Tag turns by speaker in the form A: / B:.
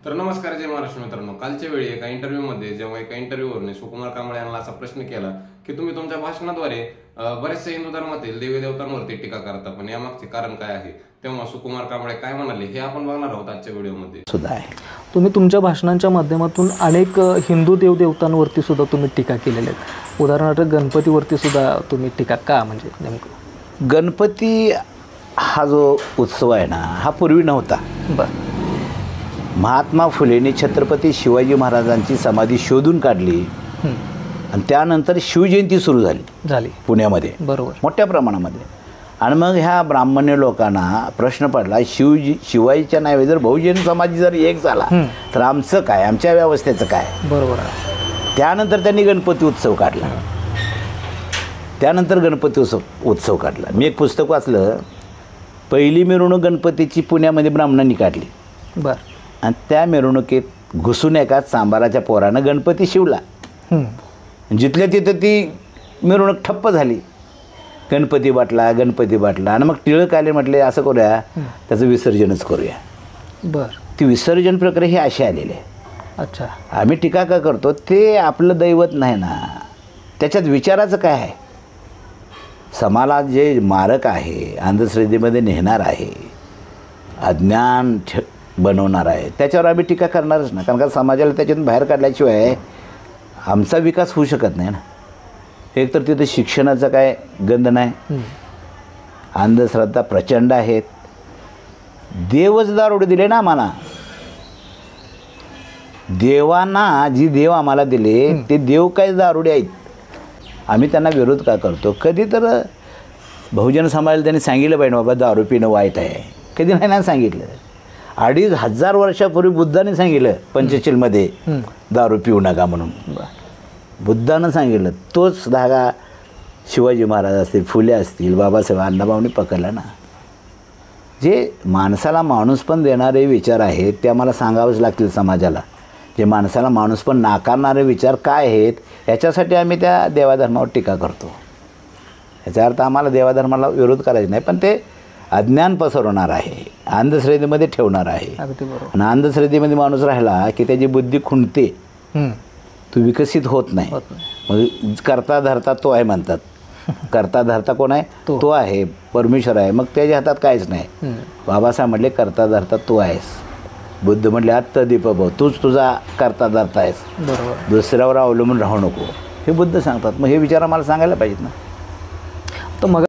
A: तर नमस्कार जय महाराष्ट्र मित्रांनो, कालच्या वेळी एका इंटरव्ह्यूमध्ये जेव्हा एका इंटरव्ह्यूवरने सुकुमार कांबळे यांना असा प्रश्न केला की तुम्ही तुमच्या भाषणाद्वारे बरेचसे हिंदू धर्मातील देवी देवतांवरती टीका करता, पण यामागचे कारण काय आहे, तेव्हा सुकुमार कांबळे काय म्हणाले हे आपण बघणार आहोत आजच्या व्हिडिओमध्ये सुद्धा आहे.
B: तुम्ही तुमच्या भाषणांच्या माध्यमातून अनेक हिंदू देवदेवतांवरती सुद्धा तुम्ही टीका केलेल्या आहेत. उदाहरणार्थ गणपतीवरती सुद्धा तुम्ही टीका का, म्हणजे नेमकं
C: गणपती हा जो उत्सव आहे ना, हा पूर्वी नव्हता.
B: बरं.
C: महात्मा फुलेंनी छत्रपती शिवाजी महाराजांची समाधी शोधून काढली आणि त्यानंतर शिवजयंती सुरू झाली पुण्यामध्ये,
B: बरोबर,
C: मोठ्या प्रमाणामध्ये. आणि मग ह्या ब्राह्मण्य लोकांना प्रश्न पडला, शिवाजीच्या नावे जर बहुजन समाज जर एक झाला तर आमचं काय, आमच्या व्यवस्थेचं काय.
B: बरोबर.
C: त्यानंतर त्यांनी गणपती उत्सव काढला. उत्सव काढला. मी एक पुस्तक वाचलं, पहिली मिरवणूक गणपतीची पुण्यामध्ये ब्राह्मणांनी काढली.
B: बरं.
C: आणि त्या मिरवणुकीत घुसून एका सांबाराच्या पोरानं गणपती शिवला. जिथल्या तिथं ती मिरवणूक ठप्प झाली. गणपती बाटला आणि मग टिळक आले, म्हटले असं करूया, त्याचं विसर्जनच करूया.
B: बरं.
C: ती विसर्जन प्रक्रिया ही अशी आलेली आहे.
B: अच्छा.
C: आम्ही टीका का करतो, ते आपलं दैवत नाही ना, त्याच्यात विचाराचं काय आहे. समाला जे मारक आहे, अंधश्रद्धेमध्ये नेणार आहे, अज्ञान बनवणार आहे, त्याच्यावर आम्ही टीका करणारच ना. कारण का समाजाला त्याच्यातून बाहेर काढल्याशिवाय आमचा विकास होऊ शकत नाही ना. एक तर तिथे शिक्षणाचा काय गंध नाही, अंधश्रद्धा प्रचंड आहेत. देवच दारोडे दिले ना आम्हाला. देवांना जी देव आम्हाला दिले ते देव काय दारोडे आहेत. आम्ही त्यांना विरोध का करतो. कधी तर बहुजन समाजाला त्यांनी सांगितलं पाहिजे, बाबा दारू पिणं वाईट आहे. कधी नाही ना सांगितलं. 2500 वर्षापूर्वी बुद्धाने सांगितलं पंचशीलमध्ये दारू पिऊ नका म्हणून. बुद्धानं सांगितलं. तोच धागा शिवाजी महाराज असतील, फुले असतील, बाबासाहेब अण्णाभाऊंनी पकडला ना. जे माणसाला माणूस पण देणारे विचार आहेत ते आम्हाला सांगावेच लागतील समाजाला. जे माणसाला माणूस पण नाकारणारे विचार काय आहेत, याच्यासाठी आम्ही त्या देवाधर्मावर टीका करतो. याचा अर्थ आम्हाला देवाधर्माला विरोध करायचा नाही, पण ते अज्ञान पसरवणार आहे, अंधश्रद्धेमध्ये ठेवणार आहे. आणि अंधश्रद्धेमध्ये माणूस राहिला की त्याची बुद्धी खुंटते, तो विकसित होत नाही. मग करता धरता तो आहे म्हणतात. करता धरता कोण आहे, तो आहे, परमेश्वर आहे. मग त्याच्या हातात काहीच नाही. बाबासाहेब म्हटले करता धरता तू आहेस. बुद्ध म्हटले आत्तदीप भव, तूच तुझा करता धरता आहेस, दुसऱ्यावर अवलंबून राहू नको, हे बुद्ध सांगतात. मग हे विचार आम्हाला सांगायला पाहिजेत ना.
B: तर मग